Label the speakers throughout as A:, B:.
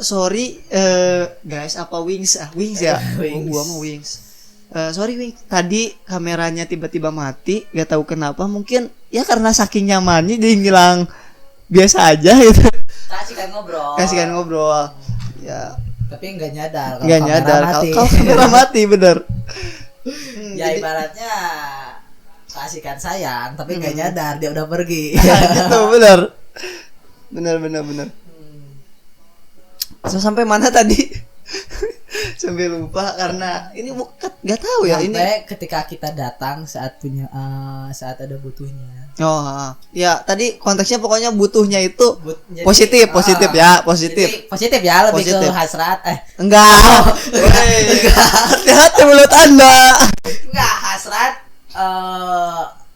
A: sorry guys, apa Wings ya?
B: Wings.
A: Gua mau Wings. Sorry Wings, tadi kameranya tiba-tiba mati, gak tahu kenapa, mungkin ya karena saking nyamannya jadi ngilang biasa aja gitu. Kasihkan ngobrol. Ya,
B: tapi nggak nyadar
A: kalau kamera mati bener.
B: Ya
A: jadi,
B: ibaratnya kasihkan sayang tapi nggak nyadar dia udah pergi.
A: Gitu bener. So, sampai mana tadi? Sampai lupa karena ini bukan nggak tahu ya.
B: Sampai
A: ini
B: ketika kita datang saat ada butuhnya.
A: Oh ya, tadi konteksnya pokoknya butuhnya itu
B: Jadi,
A: positif ya.
B: Positif ya, lebih
A: Positif.
B: ke hasrat.
A: Enggak. Hati-hati mulut Anda.
B: Enggak, hasrat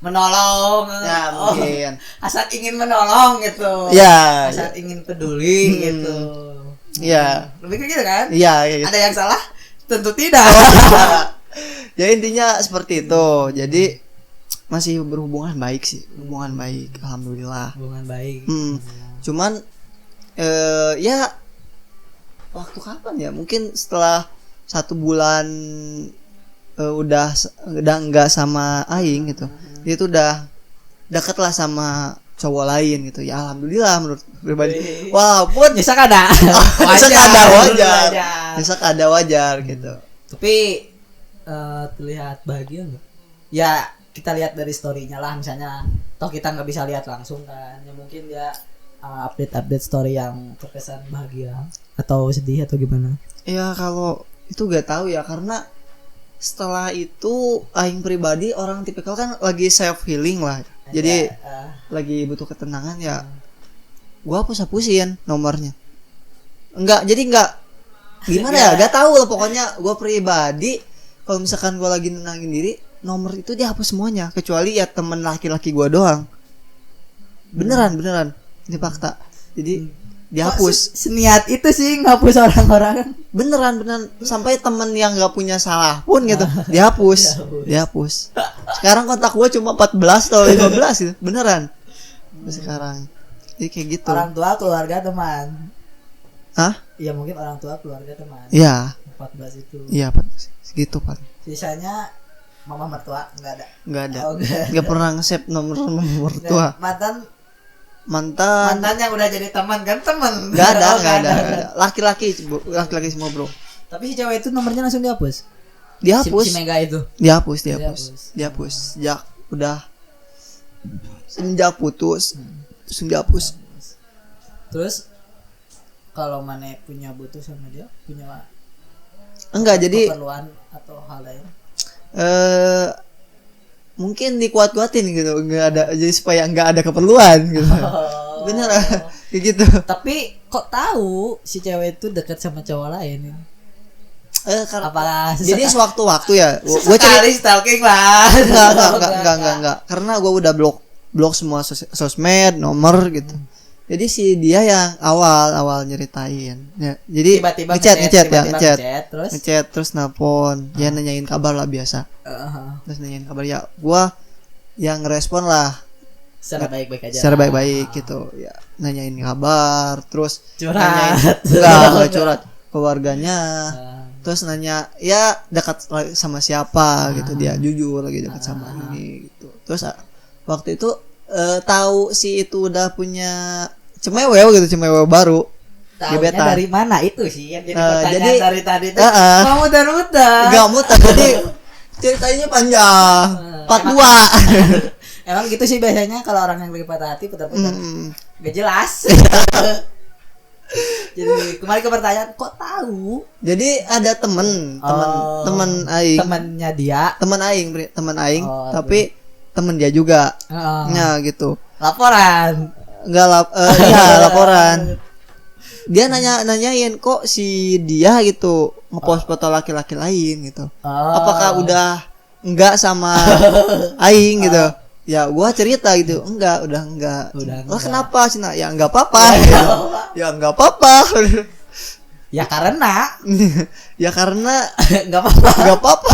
B: menolong.
A: Ya mungkin.
B: Hasrat ingin menolong gitu.
A: Ya.
B: Hasrat ingin peduli gitu.
A: Ya.
B: Lebih kayak gitu kan?
A: Iya. Gitu.
B: Ada yang salah? Tentu tidak.
A: Ya intinya seperti itu. Jadi masih berhubungan baik sih, alhamdulillah.
B: Hubungan baik.
A: Cuman ya waktu kapan ya? Mungkin setelah 1 bulan udah enggak sama Aing gitu. Dia tuh udah deket lah sama cowok lain gitu. Ya alhamdulillah menurut pribadi. Walaupun
B: Nyesek ada.
A: wajar gitu.
B: Tapi terlihat bahagia enggak? Ya kita lihat dari story-nya lah, misalnya toh kita nggak bisa lihat langsung kan, ya mungkin dia update story yang terkesan bahagia atau sedih atau gimana.
A: Ya kalau itu gak tahu ya, karena setelah itu Aing pribadi orang tipikal kan lagi self healing lah, jadi lagi butuh ketenangan ya. Gua hapus-hapusin nomornya, enggak gimana ya, gak tahu lah pokoknya. Gua pribadi kalau misalkan gua lagi nenangin diri, nomor itu dihapus semuanya kecuali ya temen laki-laki gua doang. Beneran ini fakta. Jadi dihapus.
B: Seniat itu sih ngapus orang-orang.
A: Beneran sampai temen yang nggak punya salah pun gitu dihapus. Sekarang kontak gua cuma 14 atau 15 gitu. Beneran. Sekarang jadi kayak gitu.
B: Orang tua, keluarga, teman.
A: Hah?
B: Iya mungkin orang tua, keluarga, teman.
A: Iya.
B: 14 itu.
A: Iya 14 segitu Pak.
B: Sisanya mama mertua nggak ada.
A: Nggak pernah nge-save nomor mertua. Mantan
B: yang udah jadi teman kan, teman.
A: Nggak ada. Laki-laki semua bro.
B: Tapi si cewek itu nomornya langsung dihapus. Si Mega itu.
A: Dihapus. Sejak udah semenjak putus, langsung dihapus.
B: Terus kalau mana punya butuh sama dia, punya
A: enggak jadi
B: keperluan atau hal lain.
A: Mungkin dikuat-kuatin gitu, nggak ada, jadi supaya nggak ada keperluan gitu. Bener kayak gitu.
B: Tapi kok tahu si cewek itu dekat sama cowok lain?
A: Jadi sewaktu-waktu ya.
B: Gue cari stalking lah.
A: Enggak. Karena gue udah blok semua sosmed, nomor gitu. Jadi si dia yang awal nyeritain. Ya, jadi
B: tiba-tiba
A: ngechat terus nelpon. Dia nanyain kabar lah biasa. Terus nanyain kabar ya. Gua yang respon lah
B: secara baik-baik aja.
A: Secara baik-baik gitu. Ya, nanyain kabar, terus
B: curhat.
A: Enggak curhat keluarganya. Terus nanya ya dekat sama siapa gitu. Dia jujur lagi dekat sama ini gitu. Terus waktu itu tahu si itu udah punya cemewew baru.
B: Tahunya dari mana itu sih yang jadi pertanyaan
A: jadi,
B: dari tadi itu. Mau muter-muter.
A: Enggak muter. Jadi ceritanya panjang. Part 2.
B: Emang gitu sih biasanya kalau orang yang lagi patah hati putar-putar. Gak jelas. Jadi kembali ke pertanyaan, kok tahu?
A: Jadi ada temen Aing. Temen Aing, tapi temen dia juga. Nah gitu.
B: Laporan.
A: Laporan. Dia nanyain kok si dia gitu ngepost foto laki-laki lain gitu. Apakah udah enggak sama Aing gitu? Ya gua cerita gitu, udah enggak. Lah kenapa Cina? Ya enggak apa-apa. Ya enggak apa-apa.
B: Ya karena
A: enggak apa-apa.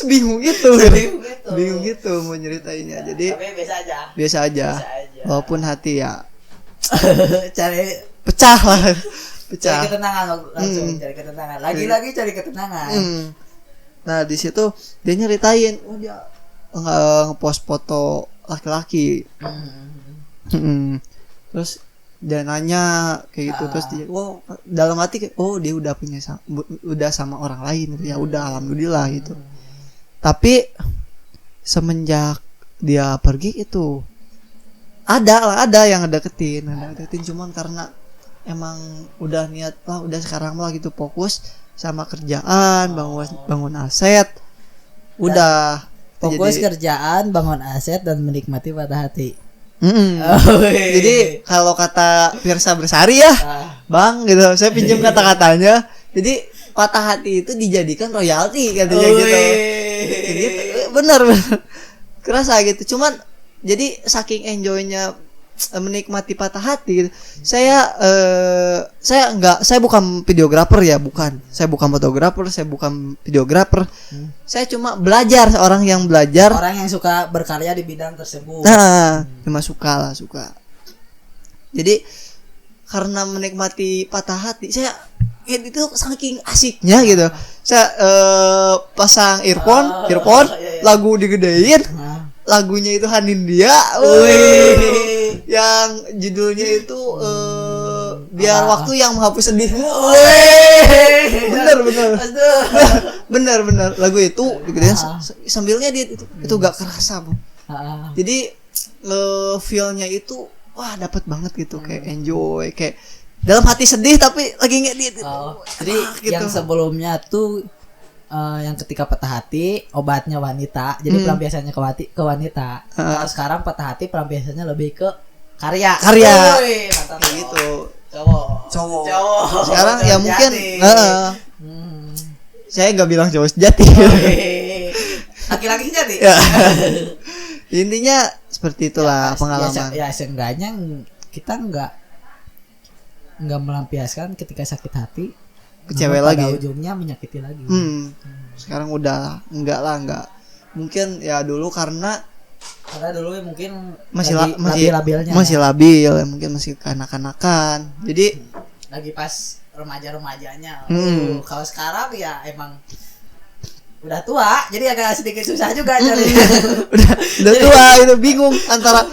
A: Bingung gitu mau nyeritainnya. Ya, jadi
B: tapi
A: biasa aja. Walaupun hati ya
B: cari
A: pecah pecah.
B: Cari ketenangan langsung, cari ketenangan. Lagi-lagi cari ketenangan.
A: Nah di situ dia nyeritain, dia ngepost foto laki-laki. Terus dia nanya kayak gitu, terus dia, dalam hati kayak, dia udah sama orang lain gitu. Ya udah, alhamdulillah gitu. Tapi semenjak dia pergi itu ada yang deketin, cuman karena emang udah niat lah, udah sekarang lah gitu fokus sama kerjaan, bangun aset, udah
B: fokus kerjaan, bangun aset dan menikmati patah hati.
A: Jadi kalau kata Pirsa Bersari ya, Bang gitu, saya pinjam kata-katanya. Jadi patah hati itu dijadikan royalti katanya gitu. Jadi benar kerasa gitu. Cuman jadi saking enjoynya menikmati patah hati gitu. Saya bukan videografer ya, bukan. Saya bukan fotografer, saya bukan videografer. Saya cuma belajar, orang yang
B: suka berkarya di bidang tersebut.
A: Nah, cuma suka. Jadi karena menikmati patah hati, saya itu saking asiknya gitu. Saya pasang earphone, lagu digedein. Lagunya itu Hanindia, yang judulnya itu biar waktu yang menghapus sedih. Bener lagu itu digedein sambilnya dia itu gak kerasa, Bang. Jadi feel-nya itu dapat banget gitu, kayak enjoy, kayak dalam hati sedih tapi lagi ngedit gitu.
B: Jadi gitu. Yang sebelumnya tuh yang ketika patah hati obatnya wanita, jadi pelampiasannya ke wanita. Kalau sekarang patah hati pelampiasannya lebih ke karya.
A: Mantap kayak gitu. Cowok. Sekarang ya mungkin saya nggak bilang cowok sejati.
B: Laki-laki sejati.
A: Ya. Intinya seperti itulah pengalaman.
B: Ya seenggaknya kita nggak melampiaskan ketika sakit hati
A: ke cewek lagi,
B: ujungnya menyakiti lagi.
A: Sekarang udah enggak mungkin ya dulu karena
B: dulu mungkin
A: masih labil, mungkin masih kanak-kanakan, jadi
B: lagi pas remaja-remajanya. Kalau sekarang ya emang udah tua, jadi agak sedikit susah juga cari.
A: udah tua itu bingung antara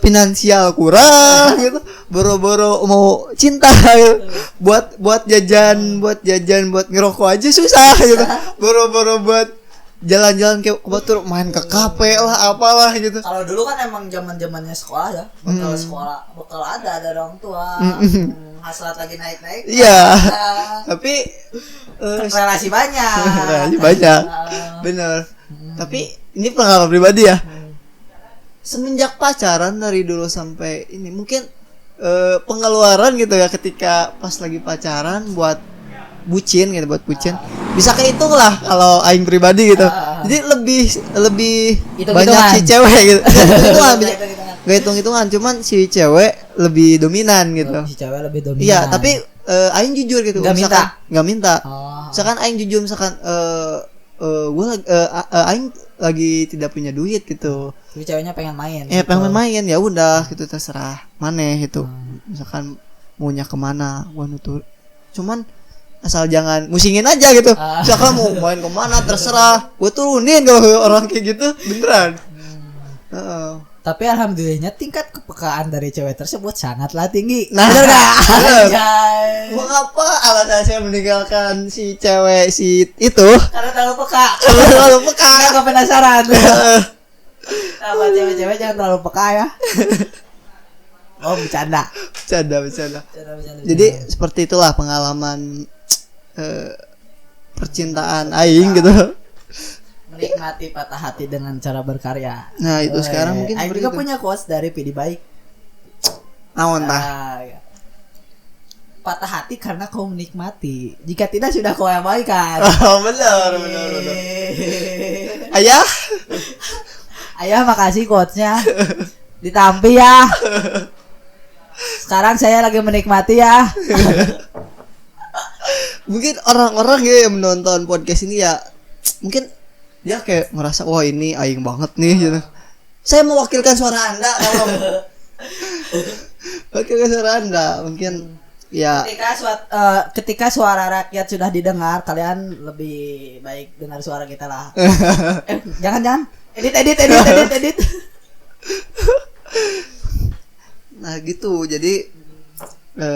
A: finansial kurang gitu, boro-boro mau cinta gitu. buat jajan buat ngerokok aja susah gitu, boro-boro buat jalan-jalan kayak betul main ke kafe lah apalah gitu.
B: Kalau dulu kan emang zaman-zamannya sekolah ya, bekal ada orang tua. Hasrat lagi naik-naik.
A: Iya. Tapi
B: relasi banyak.
A: Bener. Tapi ini pengalaman pribadi ya. Semenjak pacaran dari dulu sampai ini mungkin pengeluaran gitu ya, ketika pas lagi pacaran buat bucin bisa kehitung lah kalau aing pribadi gitu. Jadi lebih banyak si cewek gitu. Hitung-hitungan, cuman si cewek lebih dominan gitu.
B: Si cewek lebih dominan.
A: Iya, tapi aing jujur gitu. Enggak minta. Misalkan aing jujur, aing lagi tidak punya duit gitu.
B: Tapi ceweknya pengen main.
A: Pengen main, ya udah gitu, terserah maneh gitu. Misalkan maunya kemana, gua nutur. Cuman asal jangan musingin aja gitu. Misalkan mau main kemana terserah, gua turunin kalau orang kayak gitu beneran.
B: Tapi alhamdulillahnya tingkat kepekaan dari cewek tersebut sangatlah tinggi.
A: Nah, bener gak? Mengapa alasan saya meninggalkan si cewek itu?
B: Karena terlalu peka. Nggak penasaran. Apa cewek-cewek jangan terlalu peka ya. Bercanda.
A: Jadi seperti itulah pengalaman percintaan aing gitu.
B: Menikmati patah hati dengan cara berkarya.
A: Nah itu sekarang mungkin
B: Aing juga punya quotes dari Pidi Baik.
A: Naon tah?
B: Ya. Patah hati karena kau menikmati. Jika tidak sudah kau abaikan.
A: Benar. Ayah
B: makasih quotesnya. Ditampi ya. Sekarang saya lagi menikmati ya.
A: Mungkin orang-orang ya yang menonton podcast ini ya mungkin dia kayak ngerasa wah ini aing banget nih gitu. Saya mewakilkan suara Anda kalau wakilkan suara Anda, mungkin Ya.
B: Ketika suara rakyat sudah didengar, kalian lebih baik dengar suara kita lah. Jangan. Edit.
A: Nah gitu, jadi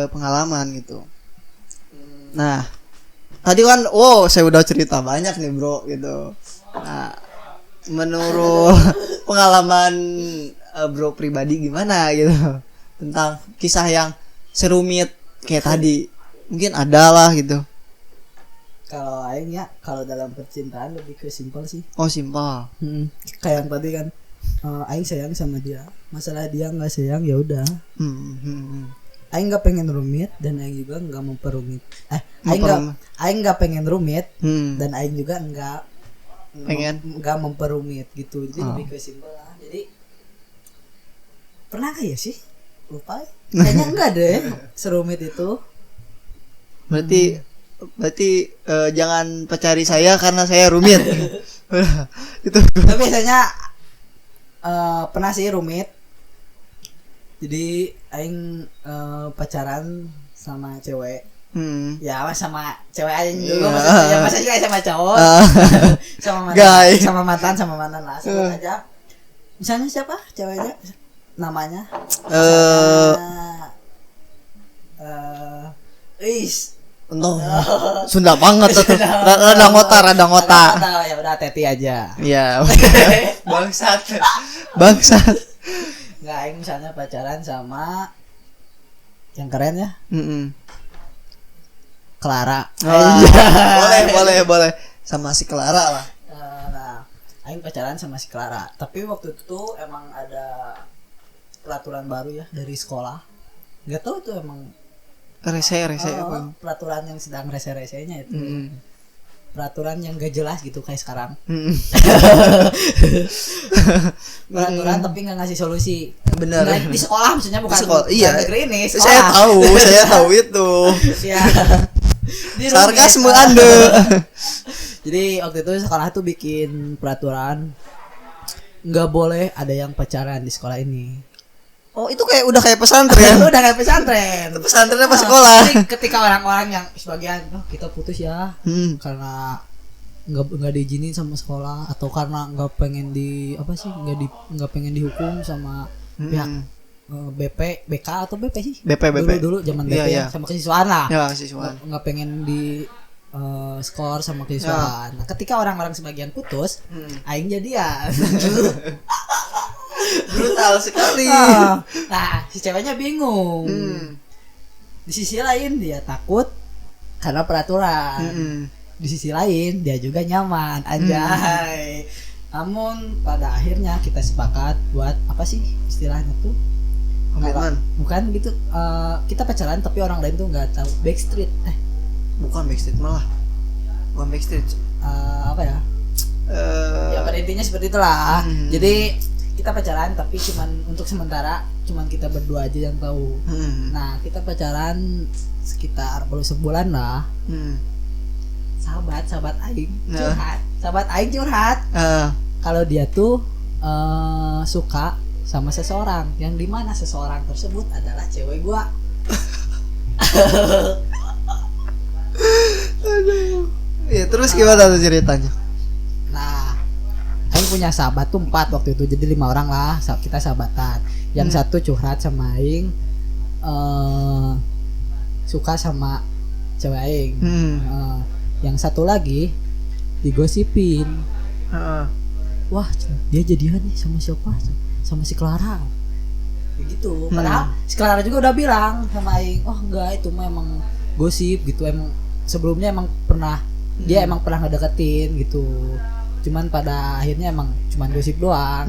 A: pengalaman gitu. Nah tadi kan, saya udah cerita banyak nih bro gitu. Nah menurut pengalaman bro pribadi gimana gitu tentang kisah yang serumit kayak tadi, mungkin ada lah gitu.
B: Kalau aing ya, kalau dalam percintaan lebih ke simpel sih.
A: Oh simpel.
B: Kayak yang tadi kan, aing sayang sama dia, masalah dia nggak sayang ya udah. Aing nggak pengen rumit dan aing juga nggak memperumit. Aing nggak pengen rumit dan aing juga nggak memperumit gitu. Jadi lebih ke simpel lah. Jadi pernah nggak ya sih? Lupa. Kayaknya enggak deh serumit itu.
A: Berarti jangan pacari saya karena saya rumit. Itu.
B: Tapi biasanya pernah sih rumit. Jadi aing pacaran sama cewek. Ya sama cewek aing dulu maksudnya, masa juga sama cowok. sama mantan lah. Sebut aja. Misalnya siapa ceweknya? Namanya
A: Sunda banget tuh. Rada ngota.
B: Ya udah Teti aja.
A: Iya. Bangsat.
B: Enggak, aing misalnya pacaran sama yang keren ya. Clara.
A: Boleh. Sama si Clara lah.
B: Nah, aing pacaran sama si Clara. Tapi waktu itu tuh emang ada peraturan baru ya dari sekolah. Gak tahu itu emang
A: rese apa?
B: Peraturan yang sedang rese-resenya itu. Peraturan yang gak jelas gitu kayak sekarang. Peraturan tapi gak ngasih solusi.
A: Bener.
B: Nah, di sekolah maksudnya bukan
A: iya.
B: negeri ini. Sekolah.
A: Saya tahu itu.
B: Ya.
A: Sarkasme Anda.
B: Jadi waktu itu sekolah tuh bikin peraturan nggak boleh ada yang pacaran di sekolah ini.
A: Oh itu udah kayak pesantren.
B: Udah kayak pesantren.
A: Pesantrennya pas sekolah.
B: Jadi ketika orang-orang yang sebagian kita putus ya karena nggak diizinin sama sekolah atau karena nggak pengen nggak pengen dihukum sama pihak BK atau BP sih.
A: BP.
B: Dulu zaman BP ya, sama kesiswaan lah.
A: Ya kesiswaan.
B: Nggak pengen di skor sama kesiswaan. Nah, ketika orang-orang sebagian putus, aing jadian.
A: Brutal sekali.
B: Nah, si ceweknya bingung. Di sisi lain dia takut karena peraturan. Di sisi lain dia juga nyaman, anjay. Namun pada akhirnya kita sepakat buat apa sih istilahnya tuh?
A: Komitmen.
B: Bukan gitu. Kita pacaran tapi orang lain tuh nggak tahu. Backstreet.
A: Bukan backstreet malah. Bukan backstreet.
B: Apa ya? Ya pada intinya seperti itulah. Jadi kita pacaran tapi cuman untuk sementara cuman kita berdua aja yang tahu. Nah kita pacaran sekitar baru sebulan lah. Sahabat aing curhat. Kalau dia tuh suka sama seseorang yang dimana seseorang tersebut adalah cewek gua.
A: Ya terus gimana tuh ceritanya?
B: Nah, aing punya sahabat tuh 4 waktu itu, jadi 5 orang lah kita sahabatan. Yang satu curhat sama aing, suka sama cewek aing. Yang satu lagi digosipin. Wah, dia jadian nih sama siapa? Sama si Clara. Begitu. Padahal si Clara juga udah bilang sama aing, "Oh, enggak, itu mah emang gosip gitu. Emang sebelumnya emang pernah dia emang pernah ngedeketin gitu. Cuman pada akhirnya emang cuman gosip doang."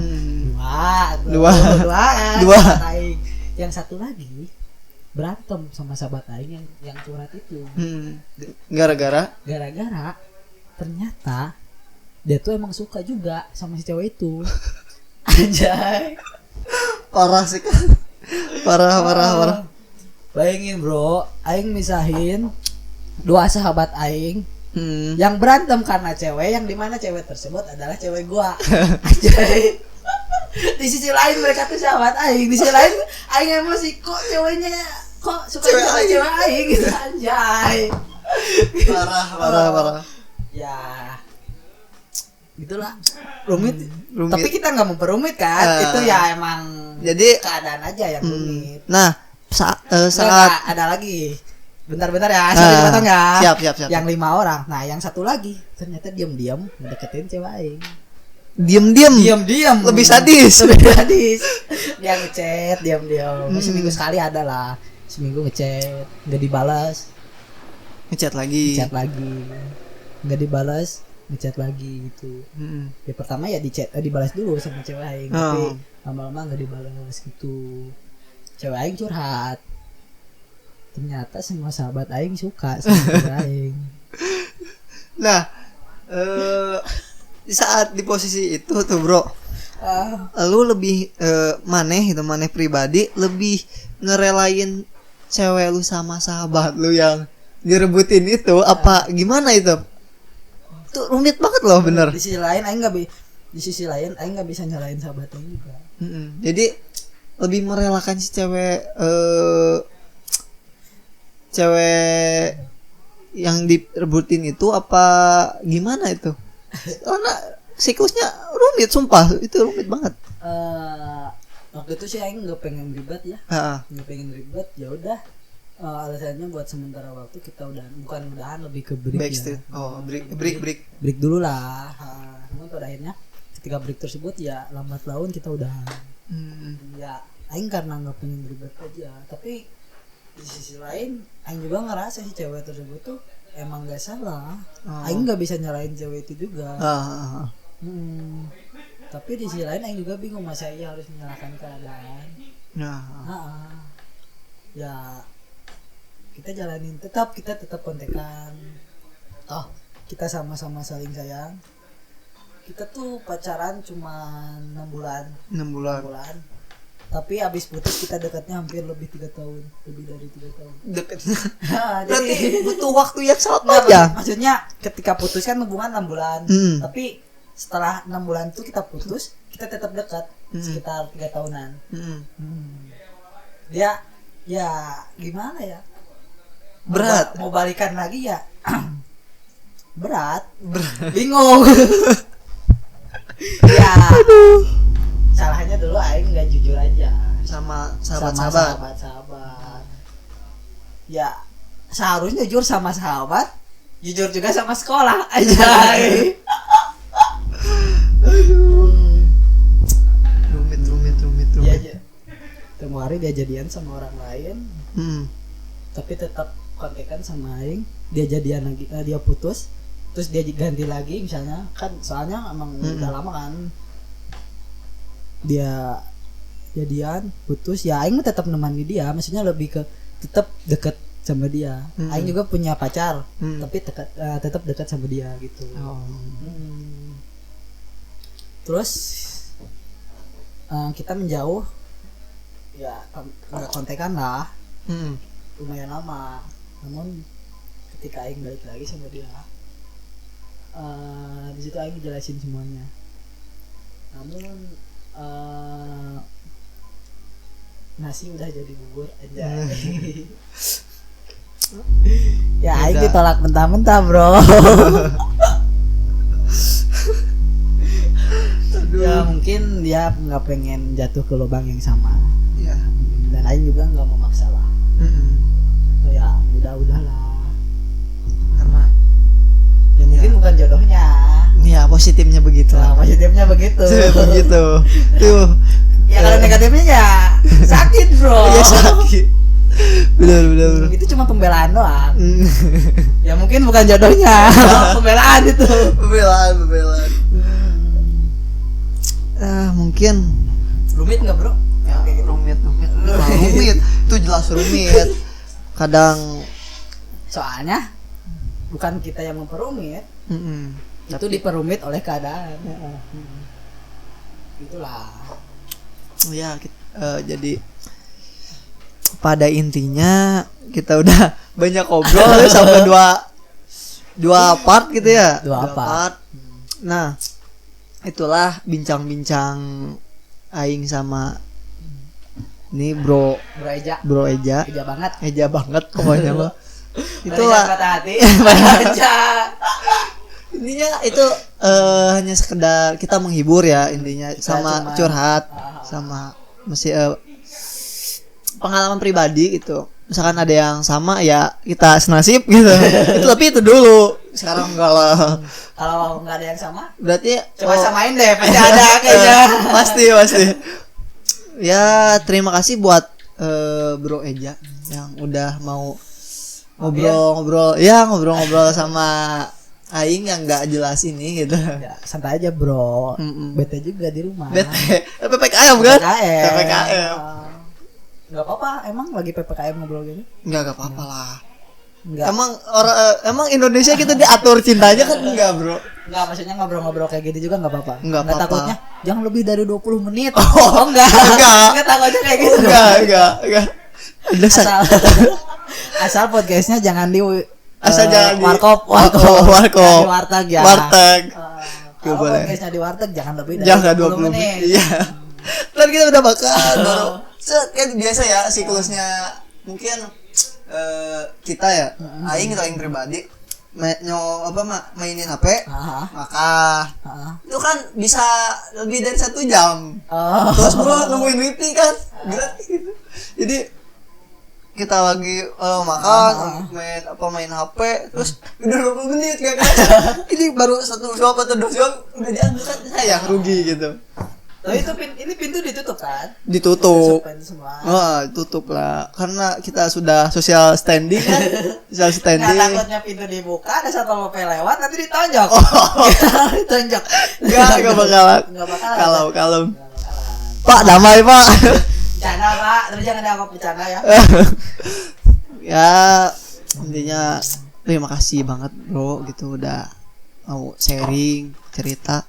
B: Dua. Yang satu lagi berantem sama sahabat aing yang curhat itu.
A: Gara-gara
B: ternyata dia tuh emang suka juga sama si cewek itu. Anjay.
A: Parah sih kan. Parah.
B: Bayangin bro, aing misahin 2 sahabat aing yang berantem karena cewek, yang dimana cewek tersebut adalah cewek gua. Anjay. Di sisi lain mereka tuh sahabat aing, di sisi lain aing emosi, kok ceweknya kok suka
A: Cewek
B: sama
A: aing.
B: cewek aing gitu anjay.
A: Parah.
B: Ya gitulah rumit.
A: Rumit.
B: Tapi kita nggak memperumit kan, itu ya emang
A: Jadi
B: keadaan aja yang rumit.
A: nah saat
B: Enggak, ada lagi. Bentar-bentar ya, sorry potong ya.
A: Siap.
B: Yang 5 orang. Nah, yang satu lagi ternyata diam-diam ngedeketin cewek aing.
A: Diam-diam.
B: Diam-diam.
A: Lebih sadis.
B: Lebih sadis. Dia ngechat diam-diam. Seminggu sekali ada lah. Seminggu ngechat, enggak dibalas,
A: Ngechat lagi.
B: ngechat lagi. Enggak dibalas, ngechat lagi gitu. Ya pertama ya dibalas dulu sama cewek aing, tapi lama-lama enggak dibalas gitu. Cewek aing curhat. Ternyata semua sahabat aing suka sama cewek aing.
A: Nah, di saat di posisi itu tuh bro, lu lebih maneh pribadi lebih ngerelain cewek lu sama sahabat lu yang direbutin itu apa gimana itu? Tuh rumit banget loh bener.
B: Di sisi lain aing nggak bisa nyalain sahabat aing juga.
A: Jadi lebih merelakan si cewek yang direbutin itu apa gimana itu? Karena siklusnya rumit sumpah, itu rumit banget.
B: Waktu itu sih aing nggak pengen ribet ya, nggak pengen ribet, ya udah. Alasannya buat sementara waktu kita bukan udahan, lebih ke break
A: Backstreet.
B: ya.
A: Break
B: Dulu lah. Namun pada akhirnya ketika break tersebut ya lambat laun kita udahan. Ya aing karena nggak pengen ribet aja, tapi di sisi lain aing juga ngerasa si cewek tersebut tuh emang gak salah. Aing nggak bisa nyalain cewek itu juga. Tapi di sisi lain aing juga bingung, masa iya harus menyalahkan keadaan. Ya kita jalanin, kita tetap kontekan. Kita sama-sama saling sayang. Kita tuh pacaran cuma 6 bulan. Tapi abis putus kita dekatnya hampir lebih 3 tahun, lebih dari 3 tahun.
A: Deketnya.
B: Jadi
A: Berarti butuh waktu yang sangat panjang.
B: Maksudnya ketika putus kan hubungan 6 bulan. Tapi setelah 6 bulan itu kita putus, kita tetap dekat sekitar 3 tahunan. Dia ya gimana ya?
A: Berat.
B: Mau balikan lagi ya. Berat. Bingung. Ya. Salahnya dulu aing nggak jujur aja
A: sama
B: sahabat. Ya seharusnya jujur sama sahabat, jujur juga sama sekolah aja.
A: Rumit.
B: Ya, temu hari dia jadian sama orang lain, tapi tetap kontekan sama aing. Dia jadian lagi, dia putus, terus dia ganti lagi misalnya kan, soalnya emang udah lama kan. Dia jadian putus ya aing tetap nemani dia, maksudnya lebih ke tetap dekat sama dia. Aing juga punya pacar, tapi tetap dekat sama dia gitu. Terus kita menjauh ya, nggak kontekan lah, lumayan lama. Namun ketika aing balik lagi sama dia, di situ aing jelasin semuanya. Namun nasi udah jadi bubur aja. Ya aing ditolak mentah-mentah bro. Ya mungkin dia nggak pengen jatuh ke lubang yang sama. Dan aing juga nggak memaksa lah. Ya udahlah.
A: Karena
B: ya mungkin bukan jodohnya.
A: Ya positifnya begitu.
B: Positifnya begitu.
A: Begitu. Tuh.
B: Ya kalau negatifnya ya sakit bro.
A: Ya sakit. Benar.
B: Itu cuma pembelaan doang. Ya mungkin bukan jodohnya. Pembelaan itu.
A: Pembelaan. Mungkin
B: rumit nggak bro?
A: Ya, rumit. Itu jelas rumit. Kadang
B: soalnya bukan kita yang memperumit. Itu diperumit oleh keadaan. Itulah.
A: Ya, jadi pada intinya kita udah banyak ngobrol sampai dua part gitu ya.
B: Dua part.
A: Nah, itulah bincang-bincang aing sama Ini bro Eja
B: Eja banget
A: pokoknya mah.
B: itulah patah hati Eja.
A: Intinya itu hanya sekedar kita menghibur ya intinya, sama curhat sama masih pengalaman pribadi gitu. Misalkan ada yang sama ya kita senasib gitu. Tapi itu dulu. Sekarang enggak lah.
B: Kalau nggak ada yang sama
A: Berarti
B: coba samain deh, pasti ada kayaknya.
A: pasti ya. Terima kasih buat Bro Eja yang udah mau ngobrol sama Aing yang nggak jelas ini gitu.
B: Ya, santai aja bro. Bete juga di rumah.
A: Bete. PPKM kan? PPKM.
B: Nggak apa-apa. Emang lagi PPKM ngobrol gini?
A: Nggak apa-apa lah.
B: Nggak.
A: Emang Indonesia kita diatur cintanya kan enggak bro?
B: Enggak, maksudnya ngobrol-ngobrol kayak gini juga nggak apa-apa.
A: Nggak apa-apa.
B: Takutnya jangan lebih dari 20 menit.
A: Enggak.
B: Enggak takutnya kayak gitu.
A: Enggak.
B: Asal podcastnya jangan di
A: jangan di
B: warkop.
A: Warkop.
B: Di warteg ya. Kalau
A: boleh.
B: podcastnya di warteg jangan lebih dari
A: Jangan
B: 20 menit.
A: Iya. Ntar kita udah makan baru. Kan biasa ya siklusnya mungkin kita ya. Aing pribadi mainin HP, makan. Itu kan bisa lebih dari 1 jam. Terus bro nemuin wifi kan gratis gitu. Jadi kita lagi makan main HP terus udah 20 menit kan. Ini baru 1 suap atau 2 suap udah diambil kan, sayang rugi gitu.
B: Tapi itu ini pintu ditutup kan?
A: Ditutup.
B: Semua.
A: Tutup lah karena kita sudah social standing kan. Social standing.
B: Nggak, takutnya pintu dibuka ada satpol PP lewat nanti ditonjok. Ditonjok.
A: Enggak bakalan. Kalau Pak damai Pak.
B: Bercanda Pak, terus jangan dianggap bercanda ya.
A: Ya intinya terima kasih banget bro gitu udah mau sharing cerita.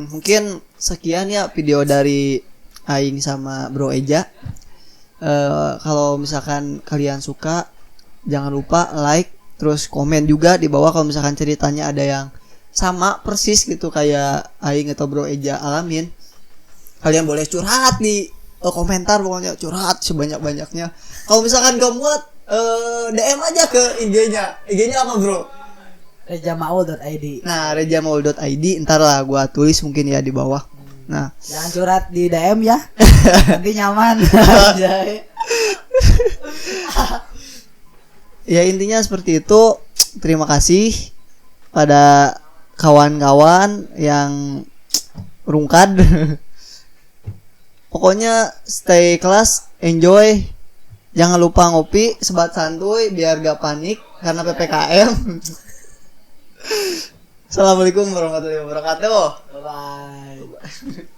A: Mungkin sekian ya video dari Aing sama Bro Eja. Kalau misalkan kalian suka jangan lupa like, terus komen juga di bawah kalau misalkan ceritanya ada yang sama persis gitu kayak Aing atau Bro Eja alamin. Kalian boleh curhat di komentar, pokoknya curhat sebanyak-banyaknya. Kalau misalkan gak muat DM aja ke IG-nya. IG-nya apa bro?
B: rejamaul.id.
A: Nah, rejamaul.id ntar lah gua tulis mungkin ya di bawah. Nah,
B: jangan curhat di DM ya. Nanti nyaman.
A: Ya intinya seperti itu. Terima kasih pada kawan-kawan yang rungkad. Pokoknya stay kelas, enjoy. Jangan lupa ngopi, sebat santuy biar gak panik karena PPKM. Assalamualaikum warahmatullahi wabarakatuh.
B: Bye.